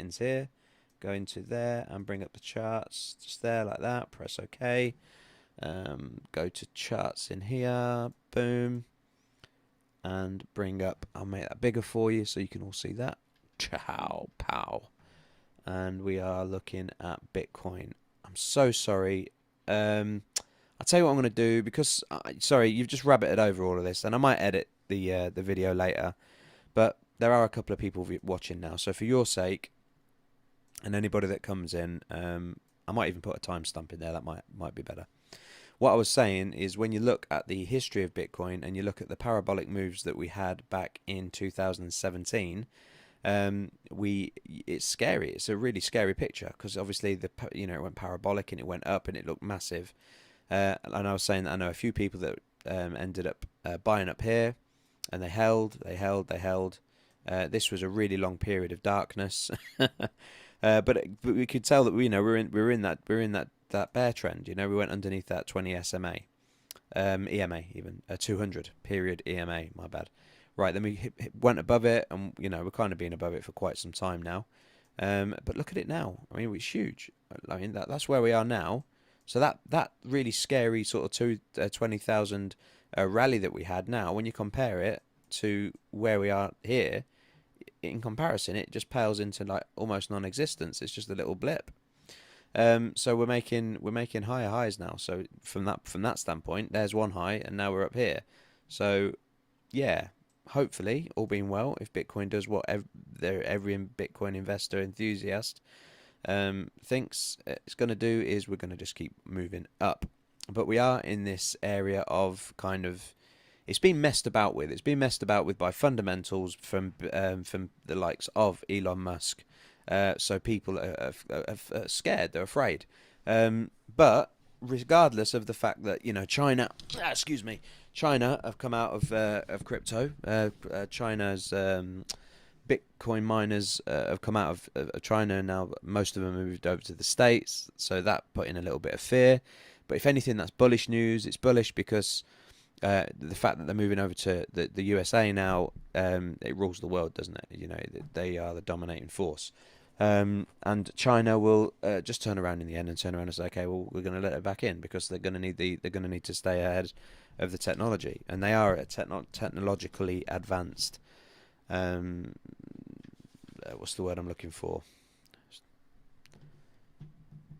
settings here, go into there and bring up the charts just there like that. Press OK. Go to charts in here, boom, and bring up, I'll make that bigger for you so you can all see that. Ciao, pow. And we are looking at Bitcoin. I'm so sorry. I'll tell you what I'm going to do, because, sorry, you've just rabbited over all of this, and I might edit the video later, but there are a couple of people watching now, so for your sake, and anybody that comes in, I might even put a timestamp in there, that might be better. What I was saying is, when you look at the history of Bitcoin and you look at the parabolic moves that we had back in 2017, it's scary. It's a really scary picture, because obviously it went parabolic and it went up and it looked massive. And I was saying that I know a few people that ended up buying up here, and they held. This was a really long period of darkness, but we could tell that we're in that bear trend. We went underneath that 20 SMA, EMA even, a 200 period EMA. My bad. Right, then we went above it, and we're kind of been above it for quite some time now. But look at it now. I mean, it's huge. I mean, that's where we are now. So that really scary sort of 20,000 rally that we had, now when you compare it to where we are here, in comparison, it just pales into like almost non-existence. It's just a little blip. So we're making higher highs now. So from that standpoint, there's one high, and now we're up here. So yeah, hopefully, all being well, if Bitcoin does what every Bitcoin investor enthusiast thinks it's going to do, is we're going to just keep moving up. But we are in this area of kind of, it's been messed about with. It's been messed about with by fundamentals from the likes of Elon Musk. So people are scared. They're afraid. But regardless of the fact that China, excuse me, China have come out of crypto. China's Bitcoin miners have come out of China, and now most of them have moved over to the States. So that put in a little bit of fear. But if anything, that's bullish news. It's bullish because the fact that they're moving over to the USA now, it rules the world, doesn't it? They are the dominating force. And China will just turn around in the end and turn around and say, okay, well, we're going to let it back in, because they're going to need to stay ahead of the technology, and they are technologically advanced. What's the word I'm looking for?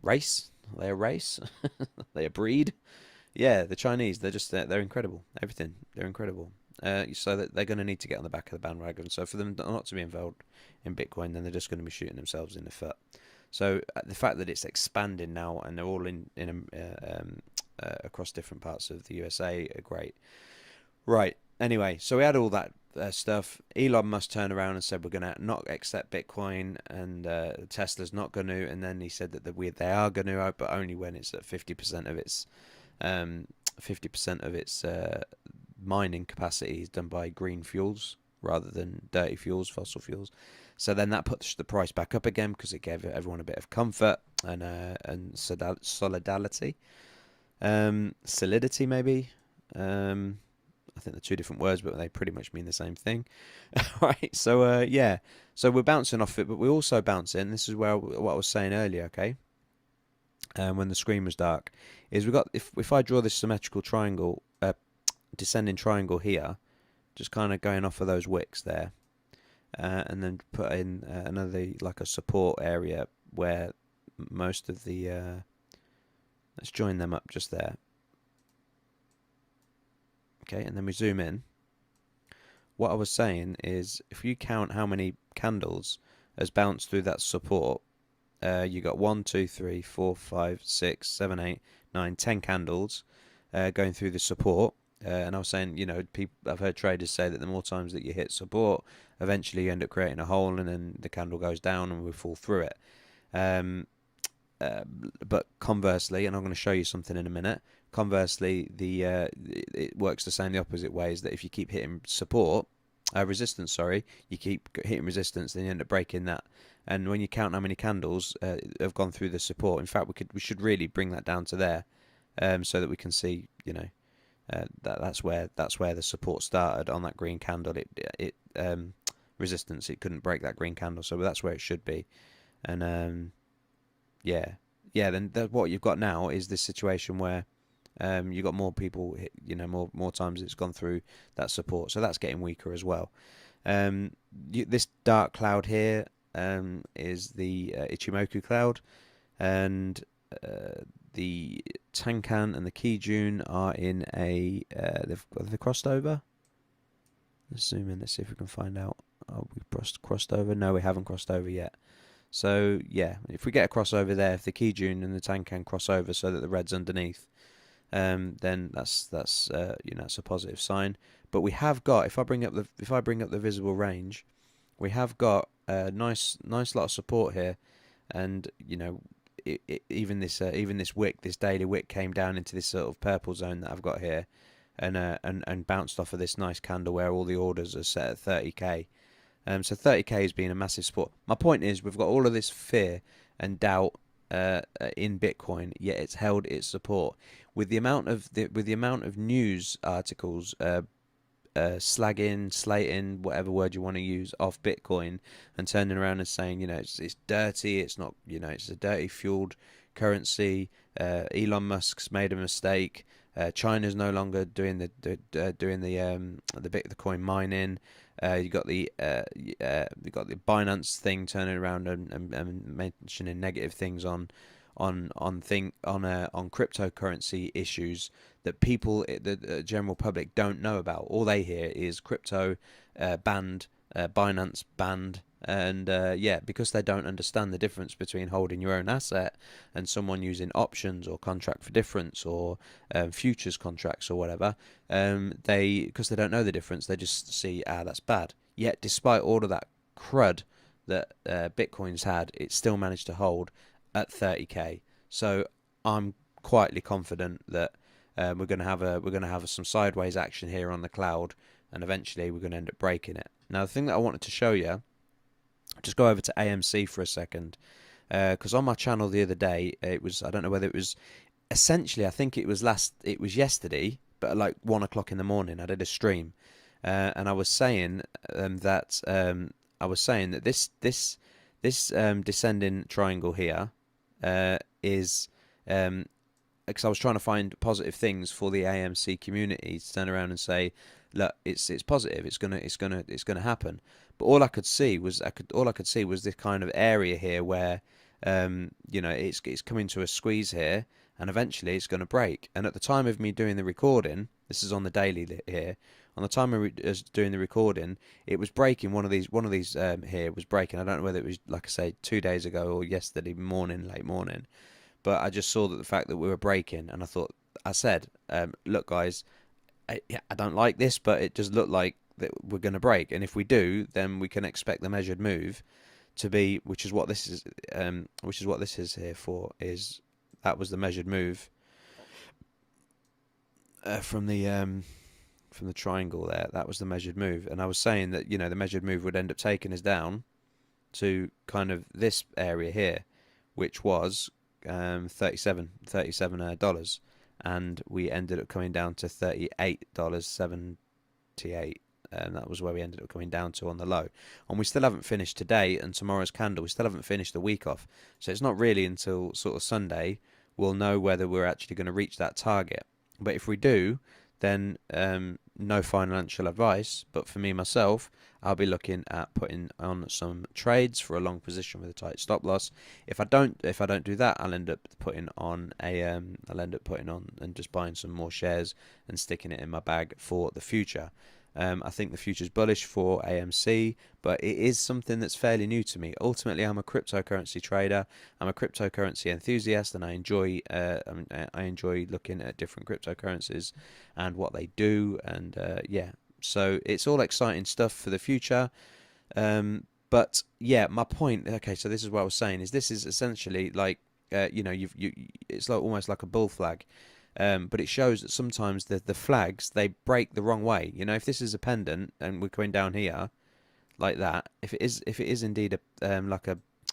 Race? Are they a race? Are they a breed? Yeah, the Chinese. They're incredible. Everything. They're incredible. So that they're going to need to get on the back of the bandwagon. So for them not to be involved in Bitcoin, then they're just going to be shooting themselves in the foot. So the fact that it's expanding now, and they're all in across different parts of the USA, are great. Right. Anyway, so we had all that stuff. Elon Musk turned around and said we're going to not accept Bitcoin, and Tesla's not going to. And then he said that they are going to, but only when it's at 50% of its 50% of its mining capacity is done by green fuels rather than dirty fuels, fossil fuels. So then that puts the price back up again, because it gave everyone a bit of comfort and solidarity, solidity maybe. I think they're two different words, but they pretty much mean the same thing. Right. So yeah. So we're bouncing off it, but we're also bouncing. This is what I was saying earlier. Okay. When the screen was dark, is we got, if I draw this symmetrical triangle, descending triangle here, just kind of going off of those wicks there, and then put in another, like a support area where most of the let's join them up just there. Okay, and then we zoom in. What I was saying is, if you count how many candles has bounced through that support, you got 1, 2, 3, 4, 5, 6, 7, 8, 9, 10 candles going through the support. And I was saying, I've heard traders say that the more times that you hit support, eventually you end up creating a hole, and then the candle goes down and we fall through it. But conversely, and I'm going to show you something in a minute, conversely, it works the opposite way, is that if you keep hitting resistance, you keep hitting resistance, then you end up breaking that. And when you count how many candles have gone through the support, in fact, we should really bring that down to there, so that we can see, that's where the support started on that green candle. It resistance. It couldn't break that green candle, so that's where it should be. And yeah, yeah. Then what you've got now is this situation where you've got more people, more times it's gone through that support, so that's getting weaker as well. This dark cloud here is the Ichimoku cloud, and the Tankan and the Kijun are in a they've crossed over. Let's zoom in. Let's see if we can find out. Oh, we've crossed over. No, we haven't crossed over yet. So yeah, if we get a crossover there, if the Kijun and the Tankan cross over so that the red's underneath, then that's that's a positive sign. But we have got, if I bring up the visible range, we have got a nice lot of support here, and even this wick, this daily wick, came down into this sort of purple zone that I've got here, and bounced off of this nice candle where all the orders are set at 30k. So 30k has been a massive support. My point is, we've got all of this fear and doubt in Bitcoin, yet it's held its support. With the amount of news articles slagging, slating, whatever word you want to use, off Bitcoin, and turning around and saying, it's dirty, it's not, it's a dirty fueled currency. Elon Musk's made a mistake. China's no longer doing the Bitcoin mining. You got the Binance thing turning around and mentioning negative things on cryptocurrency issues that the general public don't know about. All they hear is crypto banned, Binance banned, and because they don't understand the difference between holding your own asset and someone using options or contract for difference or futures contracts or whatever, because they don't know the difference, they just see, that's bad. Yet despite all of that crud that Bitcoin's had, it still managed to hold at 30k. So I'm quietly confident that we're going to have some sideways action here on the cloud, and eventually we're going to end up breaking it. Now, the thing that I wanted to show you, just go over to AMC for a second, because on my channel the other day, it was, I don't know whether it was, essentially I think it was yesterday, but at like 1 o'clock in the morning, I did a stream, and I was saying that this descending triangle here is because I was trying to find positive things for the AMC community to turn around and say, look, it's positive, it's gonna happen. But all I could see was this kind of area here where it's coming to a squeeze here, and eventually it's going to break. And at the time of me doing the recording, this is on the daily here. On the time of doing the recording, it was breaking. One of these here was breaking. I don't know whether it was, like I say, 2 days ago or yesterday morning, late morning. But I just saw that the fact that we were breaking, and I said, look, guys, I don't like this, but it just looked like that we're going to break. And if we do, then we can expect the measured move to be, which is what this is here for. That was the measured move from the triangle there. That was the measured move, and I was saying that the measured move would end up taking us down to kind of this area here, which was $37 and we ended up coming down to $38.78, and that was where we ended up coming down to on the low. And we still haven't finished today and tomorrow's candle. We still haven't finished the week off, so it's not really until sort of Sunday we'll know whether we're actually going to reach that target. But if we do, then no financial advice, but for me myself, I'll be looking at putting on some trades for a long position with a tight stop loss. If I don't do that, I'll end up putting on and just buying some more shares and sticking it in my bag for the future. I think the future's bullish for AMC, but it is something that's fairly new to me. Ultimately, I'm a cryptocurrency trader. I'm a cryptocurrency enthusiast, and I enjoy looking at different cryptocurrencies and what they do. And so it's all exciting stuff for the future. But yeah, my point. Okay, so this is what I was saying. This is essentially like it's like almost like a bull flag. But it shows that sometimes the flags, they break the wrong way. If this is a pendant and we're going down here like that, if it is indeed a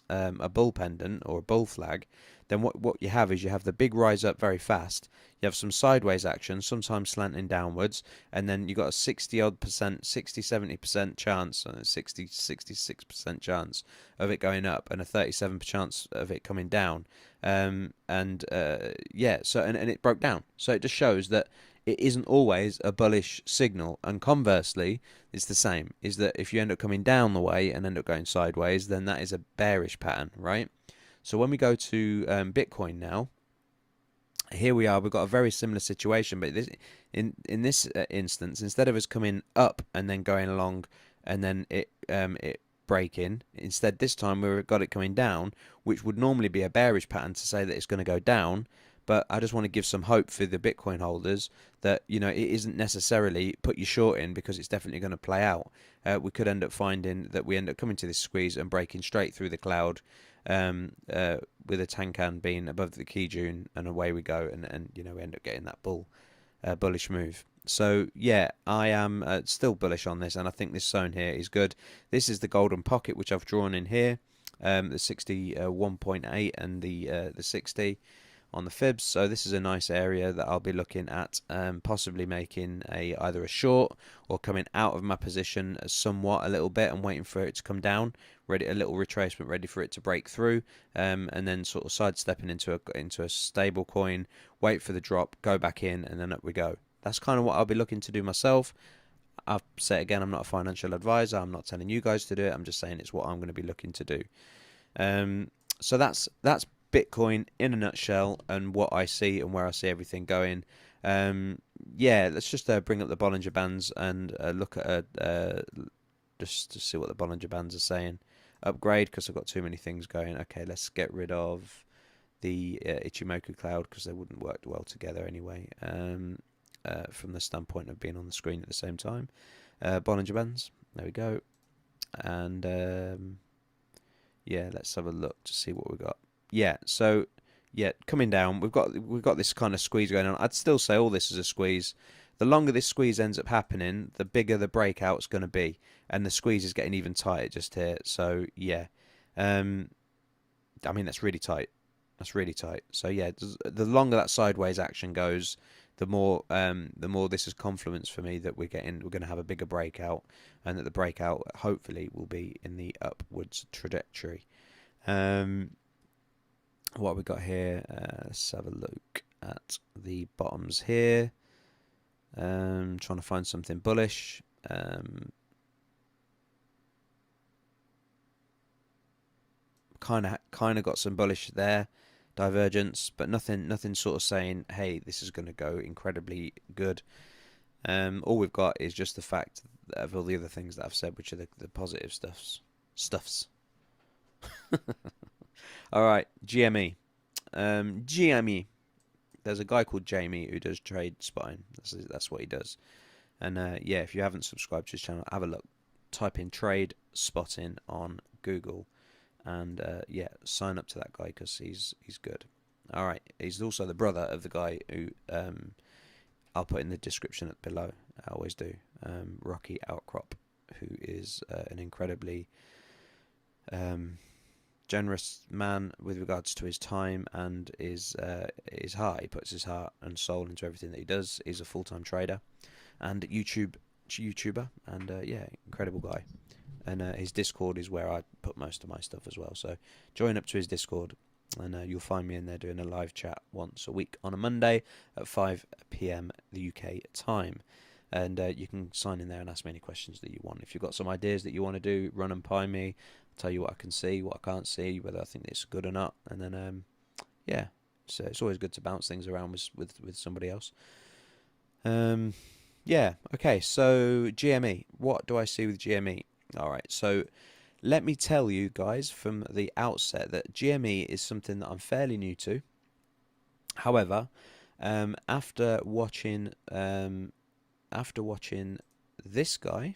a bull pendant or a bull flag, then what you have is you have the big rise up very fast. You have some sideways action, sometimes slanting downwards, and then you got a 60 odd percent, 60-70% chance, 66% chance of it going up, and a 37% chance of it coming down. Yeah, so and it broke down. So it just shows that it isn't always a bullish signal, and conversely, it's the same. Is that if you end up coming down the way and end up going sideways, then that is a bearish pattern, right? So when we go to Bitcoin now, here we are. We've got a very similar situation, but in this instance, instead of us coming up and then going along and then it breaking, instead this time we've got it coming down, which would normally be a bearish pattern to say that it's going to go down. But I just want to give some hope for the Bitcoin holders that, you know, it isn't necessarily put you short in, because it's definitely going to play out. We could end up finding that we end up coming to this squeeze and breaking straight through the cloud, with a Tankan being above the key June, and away we go, and you know, we end up getting that bullish move. So yeah, I am still bullish on this, and I think this zone here is good. This is the golden pocket which I've drawn in here, the 61.8 and the 60 on the fibs. So this is a nice area that I'll be looking at, possibly making either a short or coming out of my position somewhat a little bit and waiting for it to come down, ready, a little retracement ready for it to break through, and then sort of sidestepping into a stable coin, wait for the drop, go back in, and then up we go. That's kind of what I'll be looking to do myself. I'll say it again, I'm not a financial advisor. I'm not telling you guys to do it. I'm just saying it's what I'm going to be looking to do. So that's Bitcoin in a nutshell, and what I see and where I see everything going. Yeah, let's just bring up the Bollinger Bands and look at just to see what the Bollinger Bands are saying. Upgrade, because I've got too many things going. Okay, let's get rid of the Ichimoku cloud, because they wouldn't work well together anyway, from the standpoint of being on the screen at the same time. Bollinger Bands, there we go. And yeah, let's have a look to see what we've got. Yeah, so yeah, coming down, we've got this kind of squeeze going on. I'd still say all this is a squeeze. The longer this squeeze ends up happening, the bigger the breakout's going to be, and the squeeze is getting even tighter just here. So yeah, I mean, that's really tight. That's really tight. So yeah, the longer that sideways action goes, the more this is confluence for me that we're going to have a bigger breakout, and that the breakout hopefully will be in the upwards trajectory. What we got here? Let's have a look at the bottoms here. Trying to find something bullish. Kind of got some bullish there, divergence, but nothing sort of saying, hey, this is going to go incredibly good. All we've got is just the fact of all the other things that I've said, which are the positive stuffs. All right, GME. GME. There's a guy called Jamie who does trade spotting. That's what he does. And yeah, if you haven't subscribed to his channel, have a look. Type in trade spotting on Google, and yeah, sign up to that guy, because he's good. All right, he's also the brother of the guy who I'll put in the description below. I always do. Rockyoutcrops, who is an incredibly generous man with regards to his time and his heart. He puts his heart and soul into everything that he does. He's a full-time trader and YouTuber, and yeah, incredible guy. And his Discord is where I put most of my stuff as well. So join up to his Discord, and you'll find me in there doing a live chat once a week on a Monday at 5 p.m. the UK time. And you can sign in there and ask me any questions that you want. If you've got some ideas that you want to do, run them by me. Tell you what I can see, what I can't see, whether I think it's good or not, and then yeah, so it's always good to bounce things around with somebody else. Yeah, okay, so GME, what do I see with GME? All right, so let me tell you guys from the outset that GME is something that I'm fairly new to. However, after watching this guy,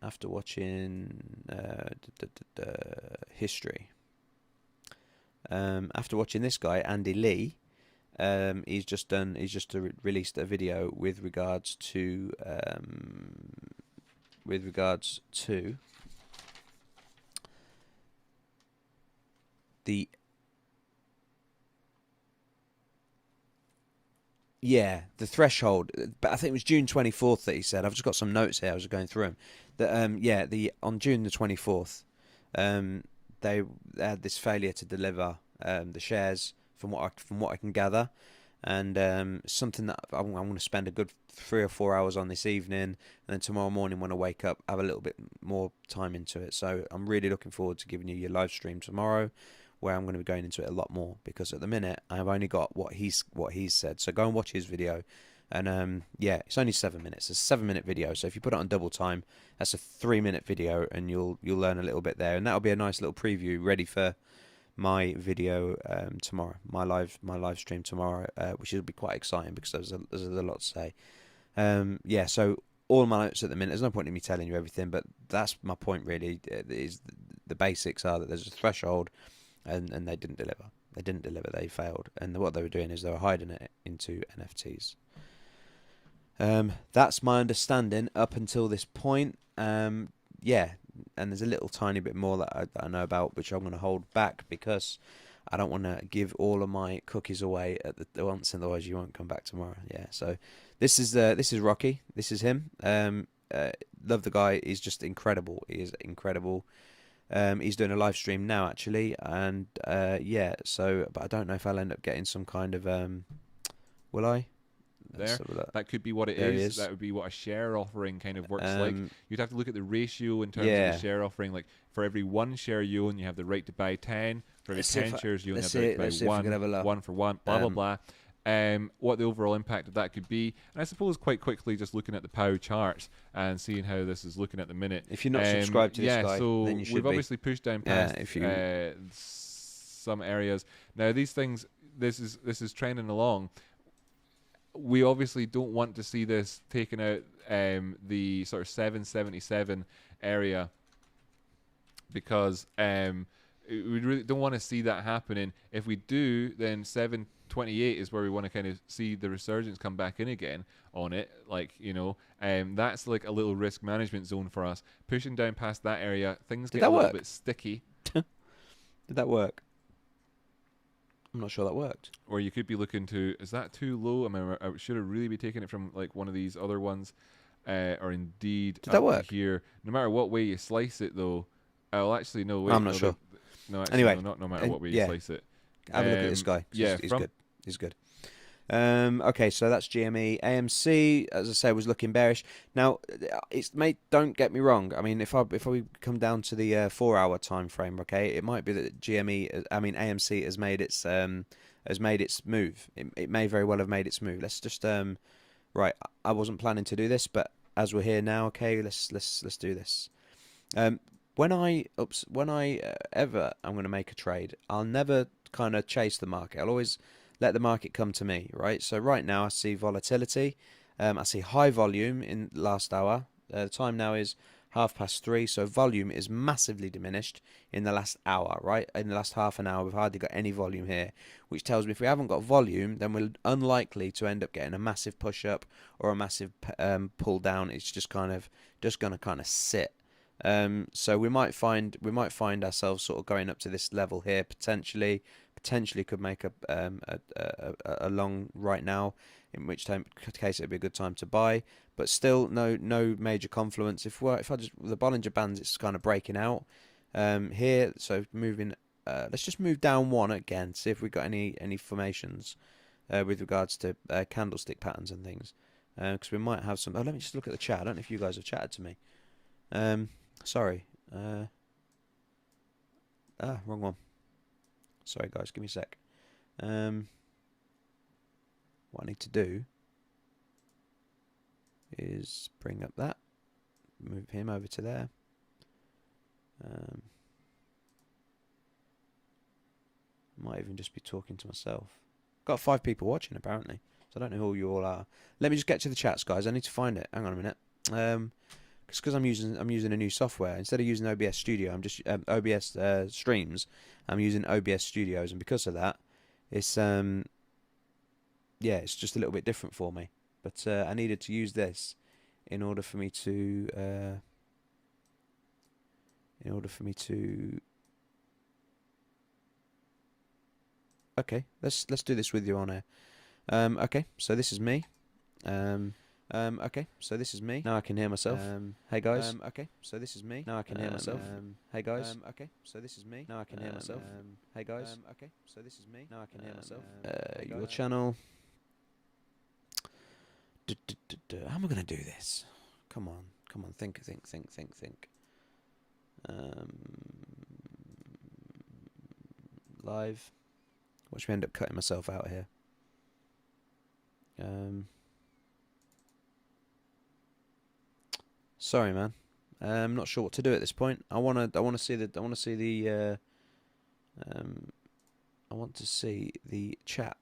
after watching history, after watching this guy Andy Lee, he's just released a video with regards to with regards to the threshold. But I think it was June 24th that he said. I've just got some notes here. I was going through them. That on June the 24th, they had this failure to deliver the shares from what I can gather, and something that I'm going to spend a good 3 or 4 hours on this evening, and then tomorrow morning when I wake up, have a little bit more time into it. So I'm really looking forward to giving you your live stream tomorrow, where I'm going to be going into it a lot more, because at the minute I've only got what he's said. So go and watch his video, and it's only 7 minutes. It's a 7-minute video. So if you put it on double time, that's a 3-minute video, and you'll learn a little bit there, and that'll be a nice little preview ready for my video tomorrow, my live stream tomorrow, which will be quite exciting because there's a lot to say. So all my notes at the minute. There's no point in me telling you everything, but that's my point really. Is the basics are that there's a threshold, and they didn't deliver. They failed, and what they were doing is they were hiding it into NFTs. That's my understanding up until this point. And there's a little tiny bit more that I know about, which I'm going to hold back because I don't want to give all of my cookies away at the once, otherwise you won't come back tomorrow. Yeah, so this is Rocky. This is him. Love the guy. He's just incredible. He is incredible. He's doing a live stream now actually, and but I don't know if I'll end up getting some kind of will I? That could be what it is. That would be what a share offering kind of works like. You'd have to look at the ratio in terms of the share offering. Like for every 1 share you own, you have the right to buy 10. For every 10 shares you own, you have the right to buy 1 for 1. Blah blah blah. What the overall impact of that could be, and I suppose quite quickly just looking at the POW charts and seeing how this is looking at the minute. If you're not subscribed to this guy, so then you should we've be. obviously pushed down past some areas. Now these things, this is trending along. We obviously don't want to see this taken out the sort of 777 area, because we really don't want to see that happening. If we do, then 728 is where we want to kind of see the resurgence come back in again on it. Like, that's like a little risk management zone for us. Pushing down past that area, things get a little bit sticky. Did that work? I'm not sure that worked. Or you could be looking to, is that too low? I mean, I should have really be taking it from like one of these other ones, or indeed did that work here. No matter what way you slice it, though. Oh, actually, no. Wait, I'm not sure. No, actually, anyway, no matter what way you slice it. Have a look at this guy. He's good. He's good. Okay, so that's GME. AMC, as I say, was looking bearish. Now, don't get me wrong. I mean, if we come down to the 4-hour time frame, okay, it might be that AMC has made its move. It may very well have made its move. Let's just right. I wasn't planning to do this, but as we're here now, okay, let's do this. When I ever I'm going to make a trade, I'll never kind of chase the market. I'll always let the market come to me, right? So right now I see volatility. I see high volume in last hour. The time now is 3:30, so volume is massively diminished in the last hour, right? In the last half an hour, we've hardly got any volume here, which tells me if we haven't got volume, then we're unlikely to end up getting a massive push up or a massive pull down. It's just going to kind of sit. So we might find ourselves sort of going up to this level here potentially could make a long right now, in which case it'd be a good time to buy, but still no major confluence. If the Bollinger Bands, it's kind of breaking out here, so moving. Let's just move down one again, see if we've got any formations with regards to candlestick patterns and things, because we might have some. Let me just look at the chat. I don't know if you guys have chatted to me. Sorry. Wrong one. Sorry, guys. Give me a sec. What I need to do is bring up that. Move him over to there. Might even just be talking to myself. Got 5 people watching, apparently. So I don't know who you all are. Let me just get to the chats, guys. I need to find it. Hang on a minute. Because I'm using a new software. Instead of using OBS Studio, I'm just OBS Streams. I'm using OBS Studios, and because of that, it's it's just a little bit different for me. But I needed to use this in order for me to in order for me to... Okay, let's do this with you on air. Okay, so this is me. Okay, so this is me. Now I can hear myself. Hey guys. Okay, so this is me. Now I can hear myself. Hey guys. Okay, so this is me. Now I can hear myself. Hey guys. Okay, so this is me. Now I can hear myself. Your channel. How am I gonna do this? Come on, think. Live. Watch me end up cutting myself out here. Sorry, man. I'm not sure what to do at this point. I want to see the chat,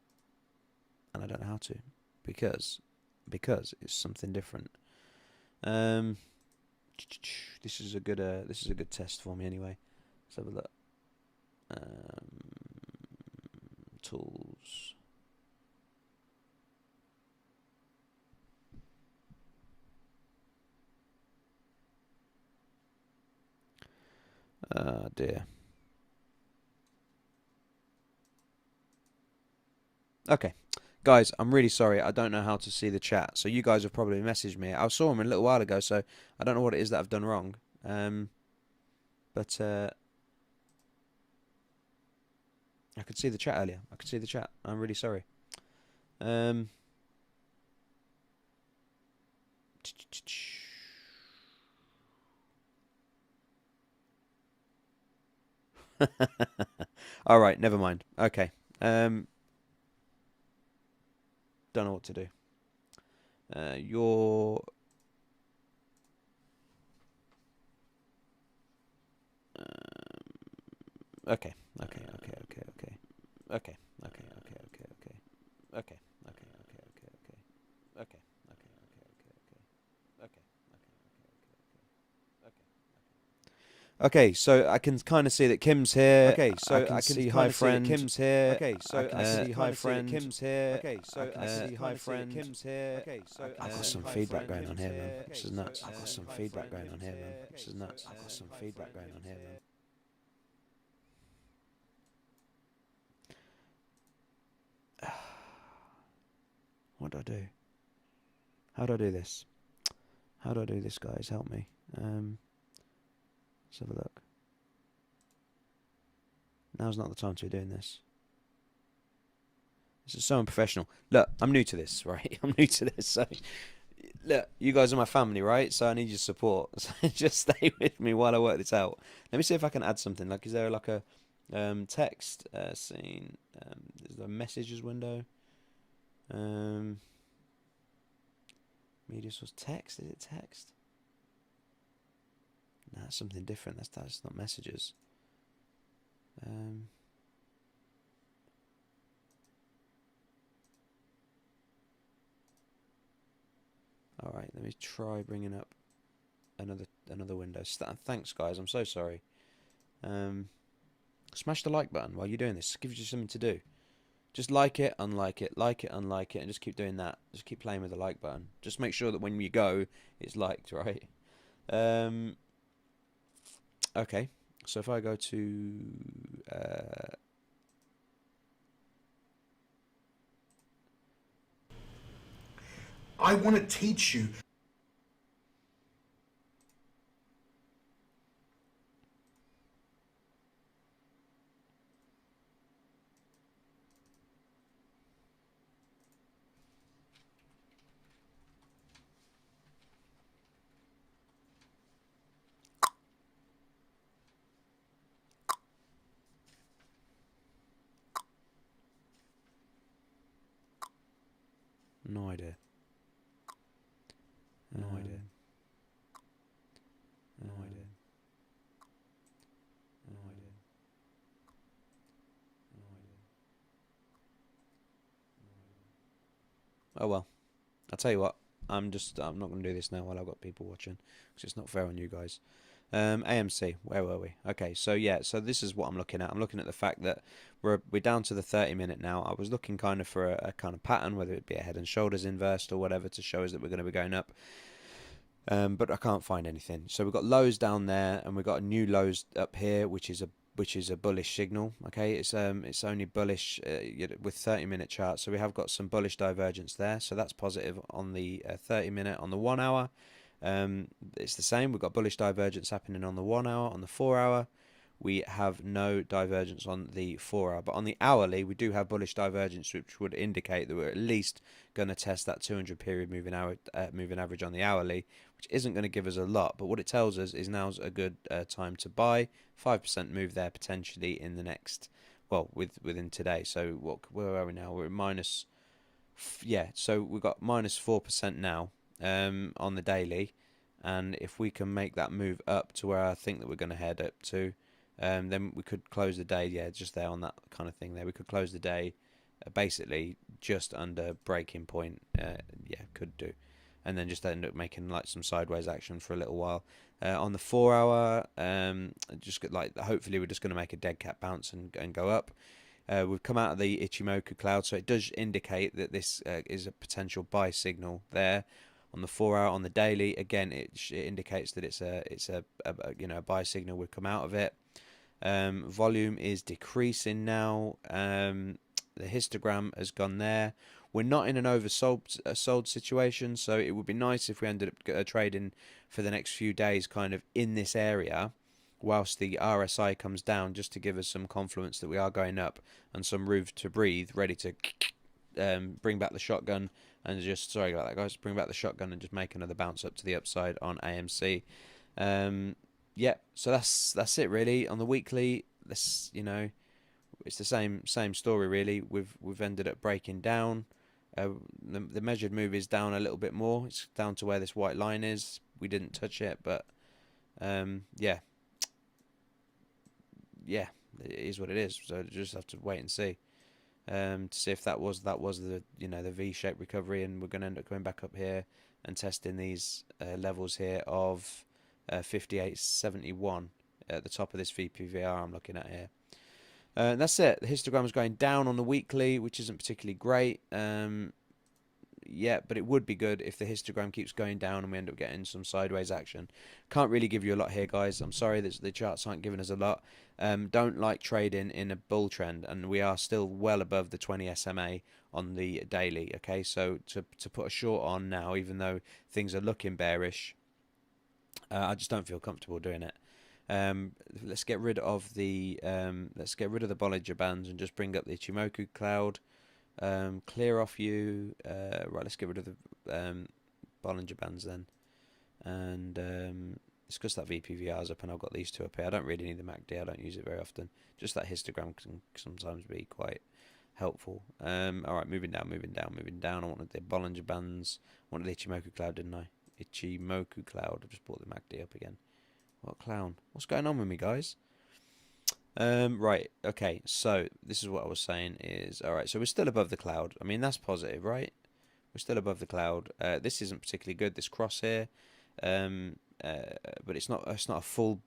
and I don't know how to, because it's something different. This is a good test for me anyway. Let's have a look. Tools. Dear. Okay. Guys, I'm really sorry. I don't know how to see the chat. So you guys have probably messaged me. I saw him a little while ago, so I don't know what it is that I've done wrong. But I could see the chat earlier. I could see the chat. I'm really sorry. All right, never mind. Okay. Don't know what to do. Your okay. Okay, so I can kind of see that Kim's here. Okay, so I can see hi friend. Kim's here. Okay, so I can see hi friend. Kim's here. Okay, so I can see hi friend. Kim's here. Okay, so I've got some feedback going on here, man. This is nuts. I've got some feedback going on here, man. This is nuts. I've got some feedback going on here, man. What do I do? How do I do this? How do I do this, guys? Help me. Let's have a look. Now's not the time to be doing this. This is so unprofessional. Look, I'm new to this, right? I'm new to this, so... Look, you guys are my family, right? So I need your support. So just stay with me while I work this out. Let me see if I can add something. Like, is there like a text scene? Is there a messages window? Media source text? Is it text? No, that's something different. That's not messages. All right, let me try bringing up another window. Thanks, guys. I'm so sorry. Smash the like button while you're doing this. It gives you something to do. Just like it, unlike it, like it, unlike it, and just keep doing that. Just keep playing with the like button. Just make sure that when you go, it's liked, right? Okay, so if I go to I want to teach you. no idea. No idea. No idea. No idea. No idea. Oh well. I'll tell you what. I'm not going to do this now while I've got people watching, because it's not fair on you guys. AMC, where were we? Okay, so yeah, so this is what I'm looking at. I'm looking at the fact that we're down to the 30-minute now. I was looking kind of for a kind of pattern, whether it be a head and shoulders inversed or whatever, to show us that we're going to be going up. but I can't find anything. So we've got lows down there, and we've got a new lows up here, which is a bullish signal. Okay, it's only bullish with 30-minute charts, so we have got some bullish divergence there. So that's positive on the 30-minute. On the 1 hour, it's the same. We've got bullish divergence happening on the 1 hour. On the 4 hour, we have no divergence on the 4 hour, but on the hourly we do have bullish divergence, which would indicate that we're at least going to test that 200 period moving average on the hourly, which isn't going to give us a lot, but what it tells us is now's a good time to buy. 5% move there potentially in the next, well, within today. So where are we now? We're at minus, so we've got minus 4% now on the daily, and if we can make that move up to where I think that we're going to head up to, then we could close the day, just there on that kind of thing there. We could close the day basically just under breaking point, could do. And then just end up making like some sideways action for a little while. On the 4 hour, hopefully we're just going to make a dead cat bounce and go up. We've come out of the Ichimoku cloud, so it does indicate that this is a potential buy signal there. On the 4 hour, on the daily, again, it indicates that it's a buy signal. We've come out of it. Volume is decreasing now. The histogram has gone there. We're not in an oversold situation, so it would be nice if we ended up trading for the next few days kind of in this area whilst the RSI comes down, just to give us some confidence that we are going up and some room to breathe, ready to bring back the shotgun and just, sorry about that guys, bring back the shotgun and just make another bounce up to the upside on AMC. So that's it really. On the weekly, it's the same story really. We've ended up breaking down. The measured move is down a little bit more. It's down to where this white line is. We didn't touch it, but it is what it is. So just have to wait and see to see if that was the the V-shaped recovery, and we're going to end up going back up here and testing these levels here of 58.71 at the top of this VPVR I'm looking at here. That's it. The histogram is going down on the weekly, which isn't particularly great. But it would be good if the histogram keeps going down and we end up getting some sideways action. Can't really give you a lot here, guys. I'm sorry that the charts aren't giving us a lot. Don't like trading in a bull trend, and we are still well above the 20 SMA on the daily. Okay, so to put a short on now, even though things are looking bearish, I just don't feel comfortable doing it. Let's get rid of the Bollinger Bands and just bring up the Ichimoku cloud. Clear off you. Right, let's get rid of the Bollinger Bands then, and discuss that VPVR's up, and I've got these two up here. I don't really need the MACD. I don't use it very often. Just that histogram can sometimes be quite helpful. Alright, moving down. I wanted the Bollinger Bands. I wanted the Ichimoku cloud, didn't I? Ichimoku cloud. I just brought the MACD up again. What clown? What's going on with me, guys? Right, okay, so this is what I was saying is, alright, so we're still above the cloud. I mean, that's positive, right? We're still above the cloud. This isn't particularly good, this cross here. But it's not a full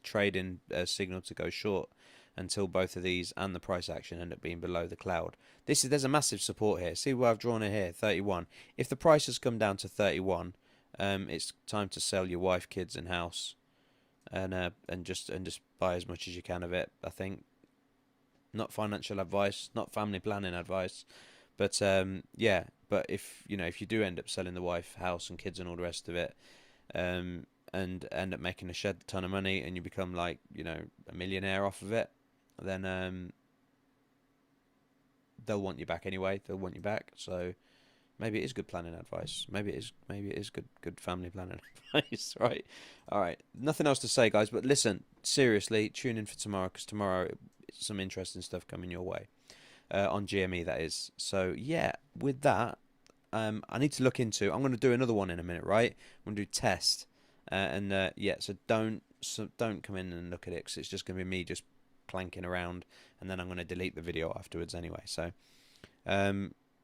trading signal to go short until both of these and the price action end up being below the cloud. There's a massive support here. See where I've drawn it here, 31. If the price has come down to 31, it's time to sell your wife, kids, and house, and just buy as much as you can of it. I think, not financial advice, not family planning advice, but But if you do end up selling the wife, house, and kids, and all the rest of it, and end up making a shed ton of money, and you become like a millionaire off of it, then they'll want you back anyway. They'll want you back. So maybe it is good planning advice. Maybe it is good family planning advice. Right. All right. Nothing else to say, guys. But listen, seriously, tune in for tomorrow, because tomorrow some interesting stuff coming your way on GME. That is. So yeah. With that, I need to look into. I'm going to do another one in a minute. Right. I'm going to do test. So don't come in and look at it, because it's just going to be me just planking around, and then I'm going to delete the video afterwards anyway. So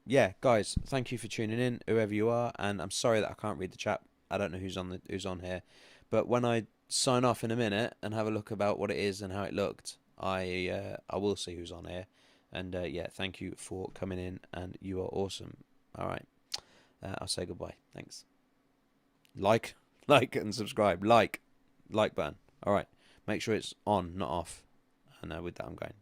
yeah, guys, thank you for tuning in, whoever you are, and I'm sorry that I can't read the chat. I don't know who's on here, but when I sign off in a minute and have a look about what it is and how it looked, I will see who's on here. And yeah, thank you for coming in, and you are awesome. All right, I'll say goodbye. Thanks. like, and subscribe. Like button. All right. Make sure it's on, not off. And with that, I'm going.